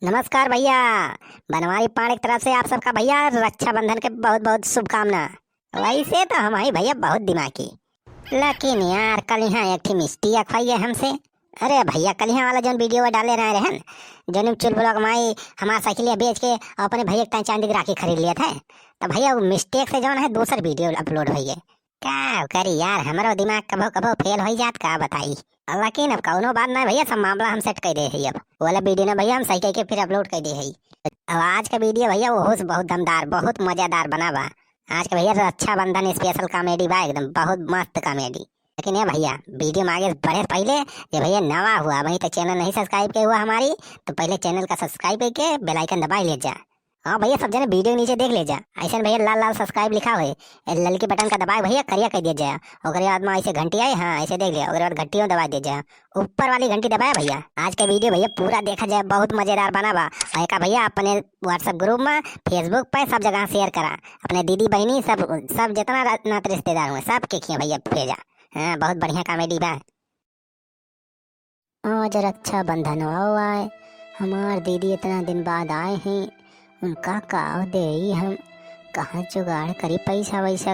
नमस्कार भैया। बनवारी पान की तरफ से आप सबका भैया रक्षाबंधन के बहुत बहुत शुभकामना। वैसे तो हमारी भैया बहुत दिमागी, लेकिन यार कल यहाँ एक थी मिस्टी अखवाई है हमसे। अरे भैया कल यहाँ वाला जो वीडियो डाले रहे रहन, जो चुल ब्लॉग माई हमारा साइकिलिया बेच के अपने भैया के चांदी की राखी खरीद लिया था। तो भैया वो मिस्टेक से जो है दूसर वीडियो अपलोड भैया क्या करी यार, हमारा दिमाग कभो कभो फेल हो जात का बताई। लेकिन अब कौनो बात ना भैया, सब मामला हम सेट कर दे है। अब वो वाला वीडियो ना भैया हम सही के फिर अपलोड कर दे है। अब आज का वीडियो भैया वो बहुत दमदार बहुत मजेदार बना बा। आज का भैया रक्षाबंधन स्पेशल कॉमेडी बा, एकदम बहुत मस्त कॉमेडी। लेकिन ये भैया वीडियो में आगे बढ़े पहले ये भैया नवा हुआ वही तो चैनल नहीं सब्सक्राइब किया हुआ हमारी, तो पहले चैनल का सब्सक्राइब करके बेल आइकन दबा ले जा। हाँ भैया सब जने वीडियो के नीचे देख ले जा, ऐसा भैया लाल लाल सब्सक्राइब लिखा हुआ है, ललकी बटन का दबाए भैया करिया कर दिया जाए। और बाद में ऐसे घंटी आई, हाँ ऐसे देख लिया, और बाद घंटियों दबा दिया जाए, ऊपर वाली घंटी दबाया भैया। आज का वीडियो भैया पूरा देखा जाए, बहुत मजेदार बना बा। का भैया अपने व्हाट्सएप ग्रुप में फेसबुक पे सब जगह शेयर करा, अपने दीदी बहनी सब सब जितना नाते रिश्तेदार हुए सब के खिया भैया भेजा। हाँ बहुत बढ़िया कॉमेडी बा। आज रक्षाबंधन हुआ है, हमार दीदी इतना दिन बाद आए हैं, उनका काव दे हम कहाँ जुगाड़ करी पैसा वैसा,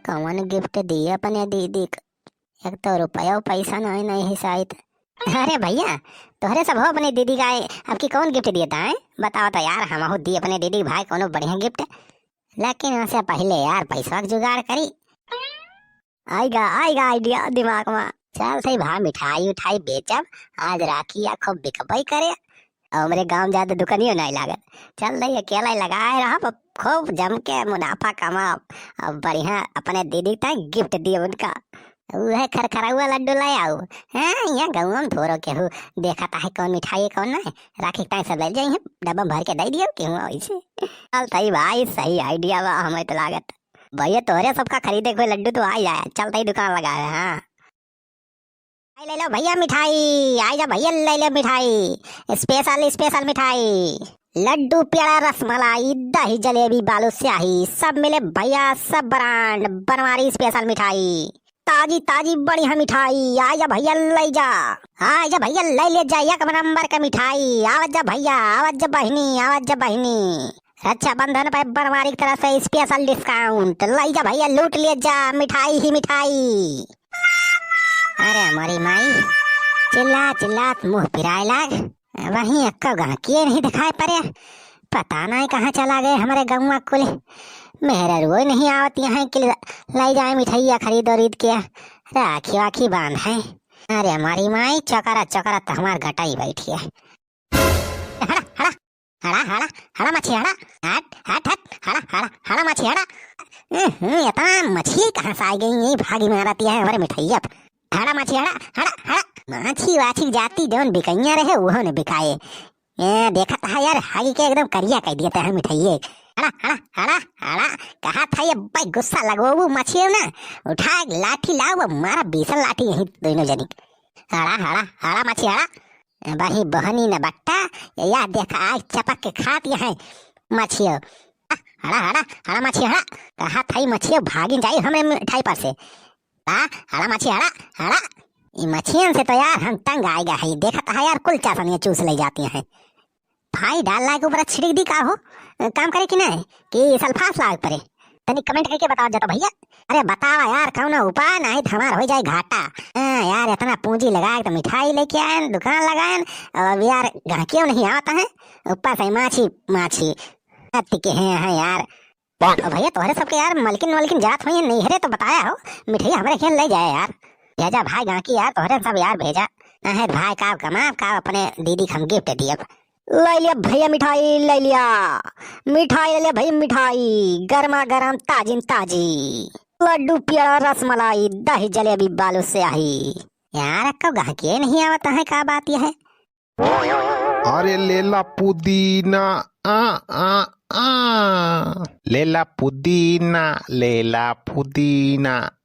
कौन गिफ्ट दिए अपने दीदी को। एक तो रुपया पैसा नहीं नहीं है शायद। अरे भैया तोहरे सब हो अपनी दीदी का आपकी कौन गिफ्ट दिया था बताओ तो यार, हम हो दिए अपने दीदी भाई कोनो बढ़िया गिफ्ट, लेकिन उससे पहले यार पैसा का जुगाड़ करी। आएगा आएगा आइडिया दिमाग में, चल सही भाई मिठाई उठाई बेचब, आज राखी या खूब बिकबई करे। और मेरे गांव ज्यादा दुकानियों नहीं लागत, चल रही अकेला ही लगाए रहा, खूब जम के मुनाफा कमाओ। अब बढ़िया अपने दीदी तक गिफ्ट दिए उनका, वह खरखरा हुआ लड्डू लाया आओ। हाँ यहाँ गाँव में थोड़ो केहू देखा था कौन मिठाई कौन ना राखी टाइम सब ले जाइए, डब्बा भर के दे दियो केहू वैसे। चल सही भाई सही आइडिया बा, हमें तो लागत भैया तोहरे सबका खरीदे कोई लड्डू तो आ जाए, चलता ही दुकान लगाए। हाँ ले लो भैया मिठाई, आ जा भैया ले लो मिठाई, स्पेशल स्पेशल मिठाई, लड्डू पेड़ा रसमलाई दही जलेबी बालू स्याही सब मिले भैया, सब ब्रांड बनवारी स्पेशल मिठाई, ताजी ताजी बढ़िया मिठाई। आ जा भैया ले जा, आ जा भैया ले जा एक नंबर का मिठाई। आवत जा भैया आवत जा बहनी आवत जा बहनी, रक्षाबंधन पे बनवारी की तरफ से स्पेशल डिस्काउंट, ले जा भैया लूट ले जा मिठाई ही मिठाई। अरे हमारी माई चिल्ला चिल्ला मुंह पिराए लाग, वहीं अक्का गांकिए नहीं दिखाई पड़े, पता नहीं कहाँ चला गए हमारे गाँव कुल। मेहरा रोज नहीं आवत यहाँ के लाई जाए मिठाइया खरीद उरीद के, राखी वाखी बांध है। अरे हमारी माई चकरा चकरा तो हमार घटाई बैठी है। हड़ा हड़ा हड़ा हड़ा हड़ा मछली हड़ा, हट हट हट हड़ा हड़ा हड़ा मछली हड़ा। इतना मछली कहाँ से आ गई, यही भागी मारती है हमारे मिठाइया। हड़ा मछली हड़ा हड़ा हड़ा, माछी वाछी जाती जौन बिकैया रहे वो ने बिकाए। देखा था यार हागी के एकदम करिया कह दिया था मिठाइये। हड़ा हड़ा हड़ा हड़ा कहा था ये भाई गुस्सा लगो वो मछली ना, उठा लाठी लाओ मारा बीसल लाठी यही दोनों जनी। हड़ा हड़ा हड़ा मछली हड़ा, बही बहनी ने बट्टा यार देखा आज चपक के खाती है मछली। हड़ा हड़ा हड़ा मछली हड़ा, कहा था मछली भागी जाई हमें मिठाई पर से। हड़ा मछली हड़ा हड़ा, मछलियों से तो यार हम तंग आएगा है, देखा था यार कुल चासनियाँ चूस ले जाती हैं। भाई डाल ला के ऊपर छिड़क दी का हो, काम करे कि नहीं कि सल्फास लाग पड़े, तनी कमेंट करके बताओ जाता भैया। अरे बताओ यार कौन उपाय नहीं तो हमारा हो जाए घाटा। यार इतना पूंजी लगाए तो मिठाई लेके आए दुकान लगाए, और यार गाहकियों नहीं आता है, ऊपर से माछी माछी के हैं यार। भैया तोहरे सबके यार मलकिन वलकिन जात हुई नहीं हरे तो बताया हो, मिठाई हमारे खेल ले जाए यार, भेजा भाई गाँकी यार तोहरे सब यार भेजा है भाई का कमा का अपने दीदी हम गिफ्ट दिए। ले लिया भैया मिठाई ले लिया, मिठाई ले लिया भैया मिठाई गर्मा गर्म ताजी ताजी, लड्डू पेड़ा रसमलाई दही जलेबी बालू स्याही। यार कब गाहकी नहीं आवता है, का बात यह है। अरे लेला पुदीना आ आ आ, लेला पुदीना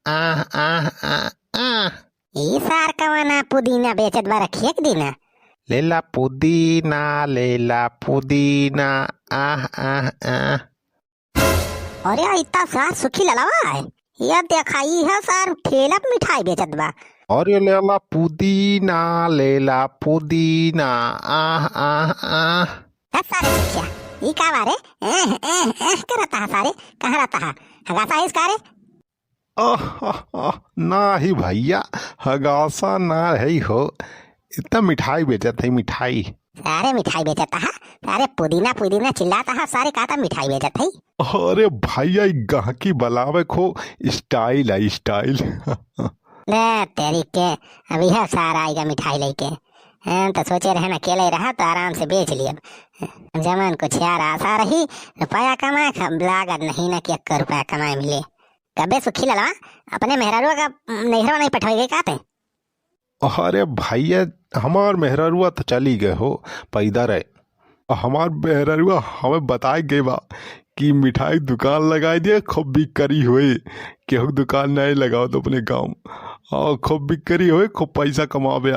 आ आ आ आ, ई सार कवाना पुदीना बेचत बा रखिए के दीना। लेला पुदीना आ आ आ। अरे इतना सार सुखी ललावा है, यह देखाई है सार ठेला पे मिठाई बेचत बा। अरे लेला पुदीना आ आ आ। दस सारे सुखिया ई का बारे करता है सारे कहाँ रहता है हगासा है इसका रे। ना ही भैया, हगासा ना है हो। इतना मिठाई बेचत है, मिठाई। सारे मिठाई बेचता है सारे पुदीना पुदीना चिल्लाता है सारे कहता मिठाई बेचत है। अरे भैया गाहकी बलावे खो, स्टाइल है स्टाइल। ले तेरी के अभी है सारा आएगा मिठाई लेके। हम तो सोचे रहे ना अकेले रहा तो आराम से बेच लिया। जमान कुछ यार आशा रही रुपया कमाए लागत नहीं ना कि 1 रुपया कमाए मिले। कबे सुखी ललवा अपने मेहरारू का नैहरवा नहीं पठवाई कहते। अरे भैया हमार मेहररुआ तो चली गए हो पैदा रहे। हमार मेहररुआ हमें बताए गए बा कि मिठाई दुकान लगाई दिए, खूब बिक्री हुई। केहू दुकान नहीं लगाओ तो अपने गाँव, और खूब बिक्री हुई, खूब पैसा कमावे।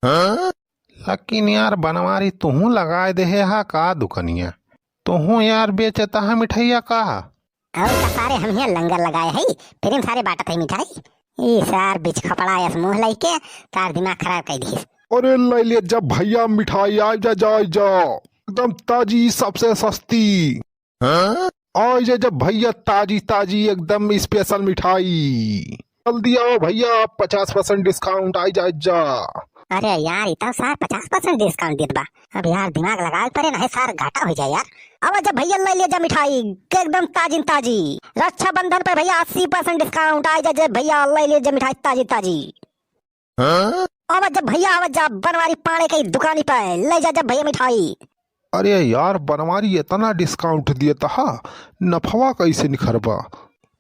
हाँ? लेकिन यार बनवारी तुहू लगाए दे हा का दुकनिया, तुहू यार बेचता है मिठाइया का। और का सारे हम यहाँ लंगर लगाए है फिर हम सारे बांटत है मिठाई। ई सार बिच खपड़ा ऐस मुंह लइके तार दिमाग खराब कर दी। अरे ले ले जब भैया मिठाई आ जा एकदम ताजी सबसे सस्ती। हाँ? आ जा जब भैया ताजी ताजी एकदम स्पेशल मिठाई। जल्दी आओ भैया, 50% डिस्काउंट आ जा। अरे यार इतना सार 50% डिस्काउंट देत बा। अब यार दिमाग लगाए पड़े ना सार घाटा हो जाए यार। अब जब भैया ले जा मिठाई एकदम ताजी ताजी। रक्षाबंधन पे भैया 80% डिस्काउंट आ जा भैया ले जा मिठाई ताजी ताजी। हाँ? अब जब भैया आवाज जा बनवारी पाने की दुकानी पे ले जा जब भैया मिठाई। अरे यार बनवारी इतना डिस्काउंट दिया था, नफवा कैसे निखरबा।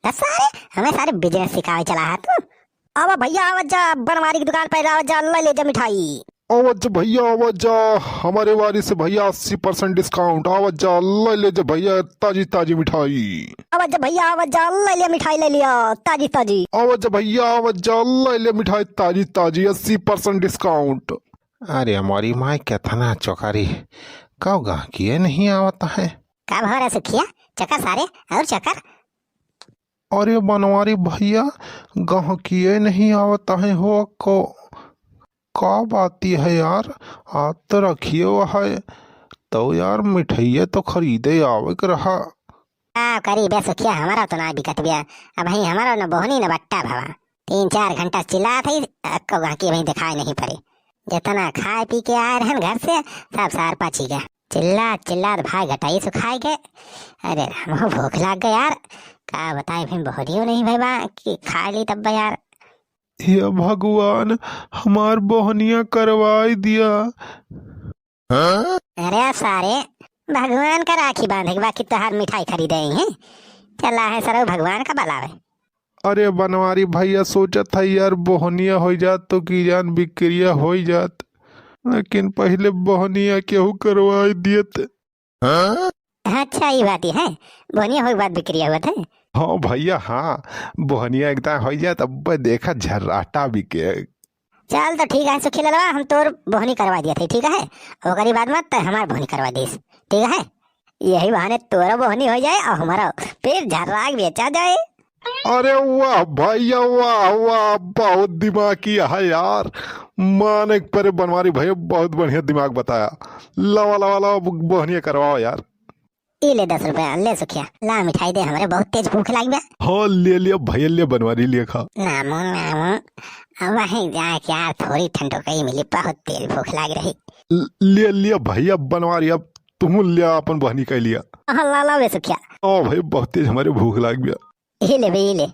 सारे हमें सारे बिजनेस सिखावे चला है तू। अब भैया आवाज जा बनवारी की दुकान पे आवाज जा ले जा मिठाई। आवाज भैया आवाज जा, हमारे वारी से भैया 80% डिस्काउंट। आवाज जा ले जा भैया ताजी ताजी मिठाई। आवाज जा भैया आवाज जा ले लिया मिठाई ले लिया ताजी ताजी। आवाज भैया आवाज जा ले मिठाई ताजी ताजी 80% डिस्काउंट। अरे हमारी माँ कितना चौकारी, कब गा किए नहीं आवता है। कब हो रहा सुखिया चक्कर सारे और चक्कर। अरे बनवारी भैया गाहकिए नहीं आवता है हो को, का बाती है यार। आज तो रखिए वो है तो यार मिठाइया तो खरीदे आवे के रहा। करी बे सुखिया हमारा तो ना बिकत बिया। अब भाई हमारा न बोहनी न बट्टा भवा 3-4 घंटा चिल्ला थी अक्को गाकी भाई दिखाई नहीं पड़ी। जितना खाए पी के आए रहन घर से सब सार पाची गया। चिल्ला चिल्ला भाई घटाई सुखाए गए। अरे हमको भूख लग गया यार, का बताए भाई बोहनियो नहीं भाई बा कि खा ली तब यार। हे भगवान हमार बोहनिया करवाई दिया। हाँ? अरे सारे भगवान का राखी बांधे के बाकी तोहार मिठाई खरीदे हैं। चला है सर भगवान का बलावे। अरे बनवारी भैया सोचत था यार बोहनिया हो जात तो की जान बिक्रिया हो जात, लेकिन पहले बोहनिया केहू करवाई दियत। हाँ? अच्छा ये बात है बोहनिया हो बात बिक्री हुआ था। हाँ भैया हाँ, बोहनिया एकदम हो जात अब देखा झर्राटा बिके। चल तो ठीक है सुखी ललवा हम तोर बोहनी करवा दिया थे ठीक है। ओकरी बाद मत हमार बोहनी करवा दीस ठीक है। यही बहाने तोरा बोहनी हो जाए और हमारा फिर झर्राग बेचा जाए। अरे वाह भैया वाह वाह, बहुत दिमागी है यार। माने पर बनवारी भैया बहुत बढ़िया दिमाग बताया। लावा लावा लावा बोहनिया करवाओ यार। ये ले 10 रुपया ले सुखिया ला मिठाई दे हमारे बहुत तेज भूख लगी बा। हाँ ले लिया भैया, ले बनवारी लिया खा। नामो नामो अब वहीं जाके यार थोड़ी ठंडो कहीं मिली बहुत तेज भूख लग रही। ले लिया भैया बनवारी, अब तुम लिया अपन बहनी का लिया। हाँ ला ला वे सुखिया। ओ भाई बहुत तेज हमारे भूख लग गया। ये ले भाई ये ले।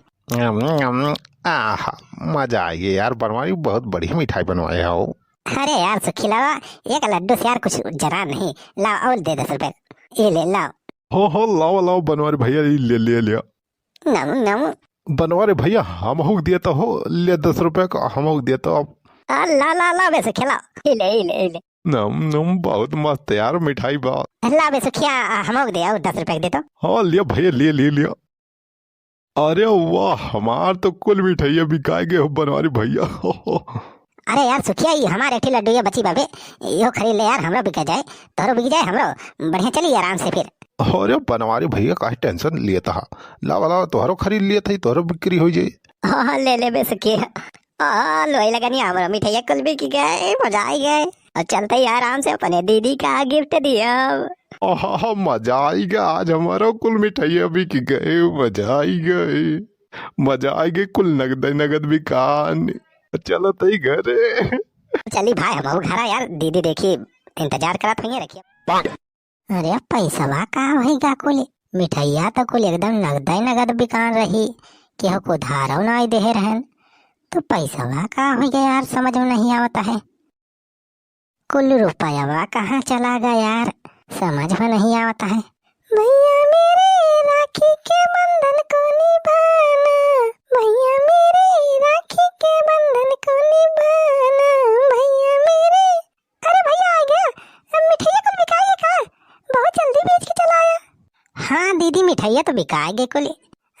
आहा मजा आ गया यार, बनवारी बहुत बढ़िया मिठाई बनवाए हो। अरे यार सुखी लावा एक लड्डू से यार कुछ जरा नहीं। लाओ और दे 10 रुपए ये ले लाओ। हो लाओ लाओ बनवारी भैया ले ले लिया। नमो नमो बनवारी भैया हम हुक दिया तो हो, ले 10 रुपए का हम हुक दिया तो अब। ला ला ला वैसे खिलाओ ये ले ये ले ये ले। नम नम बहुत मस्त यार मिठाई बात। ला वैसे खिया हम दे और 10 रुपए दे दो। हाँ लिया भैया ले ले लिया। अरे वाह हमार तो कुल मिठाइया बिकाए गए हो बनवारी भैया। अरे यार सुखिया ये हमारे एक लड्डू ये बची बाबे यो खरीद ले यार हमरा बिक जाए तोरो बिक जाए हमरो बढ़िया चली आराम से फिर। अरे बनवारी भैया काहे टेंशन लिया था, लावा लावा तोहरो खरीद लिया था तोहरो बिक्री हो जाए। हाँ ले ले बे सुखिया लोई लगा नहीं हमारा मिठाई कुल बिक गए मजा आ गए। और चलते ही आराम से अपने दीदी का गिफ्ट दिया। आहा, मजा आई गया। आज हमारा कुल मिठाइयाँ बिक गए, मजा आई गए, मजा आई गए। कुल नगद नगद बिकान। चलो तई घरे। चली भाई हम घर आ यार, दीदी देखी इंतजार करत हुई रखिए। अरे पैसा का होगा कुल मिठाइया तो कुल एकदम नगद नगद बिकान रही केहू को उधारो ना दे रहन, तो पैसा का हो गया यार, समझ में नहीं आता है। कुल रुपया कहाँ चला गया यार, समझ में नहीं आता है। भैया मेरे राखी के बंधन को निभाना, भैया मेरे राखी के बंधन को निभाना, भैया मेरे। अरे भैया आ गया, अब मिठाइया कुल बिकाएगी का? बहुत जल्दी बेच के चला आया। हाँ दीदी मिठाइया तो बिकाएगी कुल।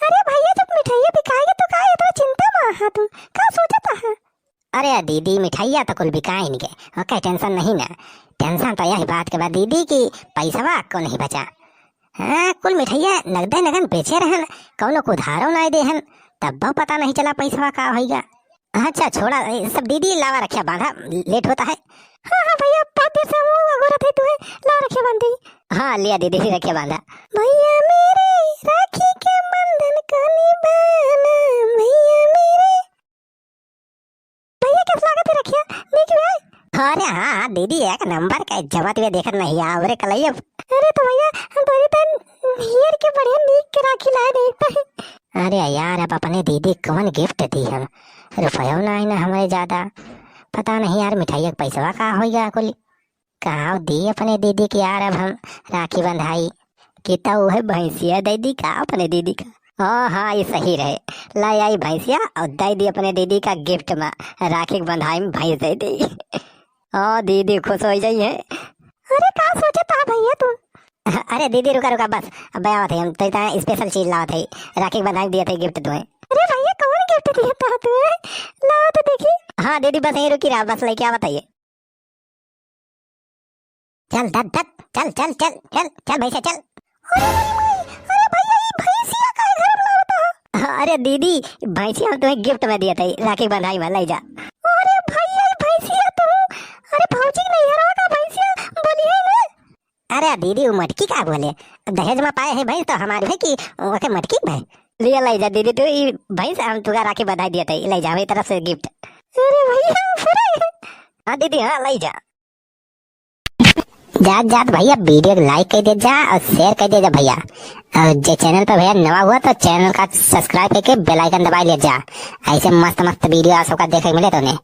अरे भैया जब मिठाइया बिकाएगी तो का इतना चिंता में हा तुम का सोचता है? अरे दीदी मिठाइया तो कुल बिकाएंगे, ओके टेंशन नहीं ना। टेंशन तो यही बात के बाद दीदी की पैसा को नहीं बचा। हाँ कुल मिठाइया नगदे नगन बेचे रहन, कौनो को उधारो ना देहन, तब पता नहीं चला पैसा का होगा। अच्छा छोड़ा सब, दीदी लावा रखिया बांधा, लेट होता है। हाँ हाँ भैया बहुत देर से हम अगोरत है तुम्हें, लावा रखिया बांधी। हाँ लिया दीदी रखिया बांधा। भैया मेरे राखी के बंधन को निभाना, भैया मेरे। भैया कैसा लगा थे रखिया, देख लिया? अरे हाँ दीदी एक नंबर का जमात हुए देखत नहीं आवरे कलैया। अरे तो भैया बड़ी तन हियर के बढ़िया नीक के राखी लाए देखता है। अरे यार अब अपने दीदी कौन गिफ्ट दी हम, रुपया ना ही ना हमारे ज्यादा, पता नहीं यार मिठाइया का पैसा का होगा कुल। कहाँ दी अपने दीदी की यार, अब हम राखी बंधाई कितना वो है भैंसिया दे दी का अपने दीदी का। हाँ ये सही रहे, लाई आई भैंसिया और दे दी अपने दीदी का गिफ्ट में, राखी बंधाई में भैंस दे दी। हाँ दीदी खुश हो जाई है। अरे का सोचे था भैया तुम? अरे दीदी रुका रुका बस, अब बयावत है हम तो इतना स्पेशल चीज लावत है, राखी बंधाई दिए थे गिफ्ट तुम्हें। अरे भैया कौन गिफ्ट दिया था तुम्हें, लाओ तो देखी। हाँ दीदी बस यहीं रुकी रहा, बस लेके आ बताइए। चल धत धत चल चल चल चल चल भैया चल। अरे भैया ये भैंसिया का घर में लावता। अरे दीदी भैंसिया हम तुम्हें गिफ्ट में दिया था राखी बंधाई में, ले जा। अरे भैया ये भैंसिया तो, अरे भौजी नहीं है का भैंसिया बोली है ना। अरे दीदी वो मटकी का बोले, दहेज में पाए है भैंस तो हमारी है कि ओके मटकी भाई लिया, ले जा दीदी तू भैंस हम तुका राखी बंधाई दिया था, ले जा मेरी तरफ से गिफ्ट। अरे भैया हाँ दीदी हाँ ले जा। जात जात भैया वीडियो को लाइक कर दे जा और शेयर कर दे जा भैया, और जो चैनल पर भैया नवा हुआ तो चैनल का सब्सक्राइब करके बेल आइकन दबा ले जा, ऐसे मस्त मस्त वीडियो आप सबका देखने मिले तो उन्हें।